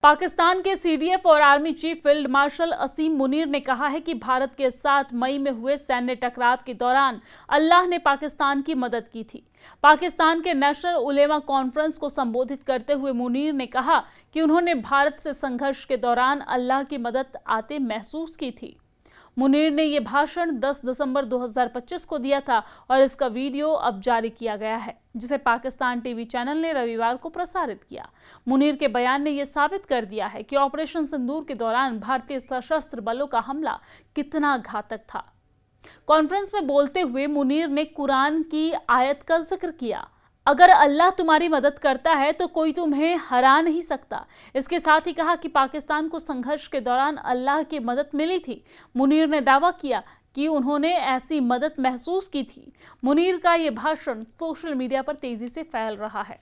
पाकिस्तान के सीडीएफ और army chief field marshal असीम मुनीर ने कहा है कि भारत के साथ मई में हुए सैन्य टकराव के दौरान अल्लाह ने पाकिस्तान की मदद की थी। पाकिस्तान के नेशनल उलेमा कॉन्फ्रेंस को संबोधित करते हुए मुनीर ने कहा कि उन्होंने भारत से संघर्ष के दौरान अल्लाह की मदद आते महसूस की थी। मुनीर ने यह भाषण 10 दिसंबर 2025 को दिया था और इसका वीडियो अब जारी किया गया है, जिसे पाकिस्तान टीवी चैनल ने रविवार को प्रसारित किया। मुनीर के बयान ने यह साबित कर दिया है कि ऑपरेशन सिंदूर के दौरान भारतीय सशस्त्र बलों का हमला कितना घातक था। कॉन्फ्रेंस में बोलते हुए मुनीर ने कुरान की आयत का जिक्र किया, अगर अल्लाह तुम्हारी मदद करता है तो कोई तुम्हें हरा नहीं सकता। इसके साथ ही कहा कि पाकिस्तान को संघर्ष के दौरान अल्लाह की मदद मिली थी। मुनीर ने दावा किया कि उन्होंने ऐसी मदद महसूस की थी। मुनीर का यह भाषण सोशल मीडिया पर तेजी से फैल रहा है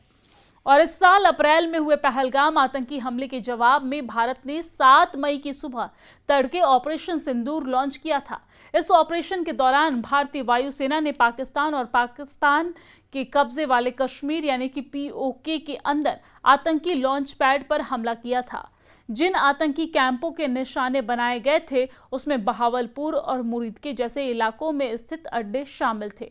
और इस साल अप्रैल में हुए पहलगाम आतंकी हमले के जवाब में भारत ने 7 मई की सुबह तड़के ऑपरेशन सिंदूर लॉन्च किया था। इस ऑपरेशन के दौरान भारतीय वायुसेना ने पाकिस्तान और पाकिस्तान के कब्जे वाले कश्मीर यानी कि पीओके के अंदर आतंकी लॉन्च पैड पर हमला किया था। जिन आतंकी कैंपों के निशाने बनाए गए थे उसमें बहावलपुर और मुरीदके जैसे इलाकों में स्थित अड्डे शामिल थे,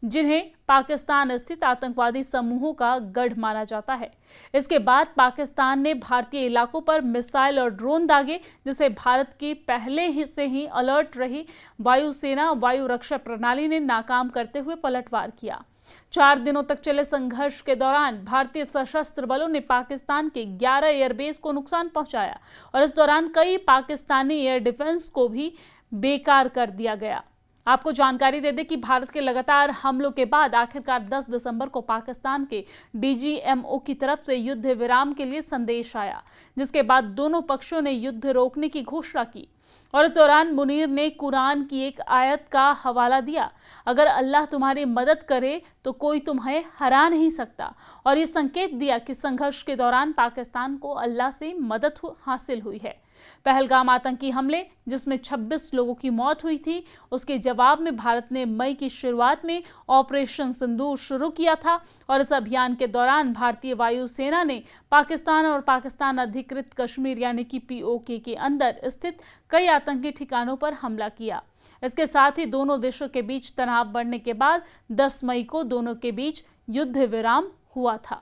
जिन्हें पाकिस्तान स्थित आतंकवादी समूहों का गढ़ माना जाता है। इसके बाद पाकिस्तान ने भारतीय इलाकों पर मिसाइल और ड्रोन दागे, जिसे भारत की पहले से ही अलर्ट रही वायुसेना वायु रक्षा प्रणाली ने नाकाम करते हुए पलटवार किया। 4 दिनों तक चले संघर्ष के दौरान भारतीय सशस्त्र बलों ने पाकिस्तान के 11 एयरबेस को नुकसान पहुंचाया और इस दौरान कई पाकिस्तानी एयर डिफेंस को भी बेकार कर दिया गया। आपको जानकारी दे दें कि भारत के लगातार हमलों के बाद आखिरकार 10 दिसंबर को पाकिस्तान के डीजीएमओ की तरफ से युद्ध विराम के लिए संदेश आया, जिसके बाद दोनों पक्षों ने युद्ध रोकने की घोषणा की और इस दौरान मुनीर ने कुरान की एक आयत का हवाला दिया, अगर अल्लाह तुम्हारी मदद करे तो कोई तुम्हें हरा नहीं सकता, और ये संकेत दिया कि संघर्ष के दौरान पाकिस्तान को अल्लाह से मदद हासिल हुई है। पहलगाम आतंकी हमले, जिसमें 26 लोगों की मौत हुई थी, उसके जवाब में भारत ने मई की शुरुआत में ऑपरेशन सिंदूर शुरू किया था और इस अभियान के दौरान भारतीय वायुसेना ने पाकिस्तान और पाकिस्तान अधिकृत कश्मीर यानी कि पीओके के अंदर स्थित कई आतंकी ठिकानों पर हमला किया। इसके साथ ही दोनों देशों के बीच तनाव बढ़ने के बाद 10 मई को दोनों के बीच युद्ध विराम हुआ था।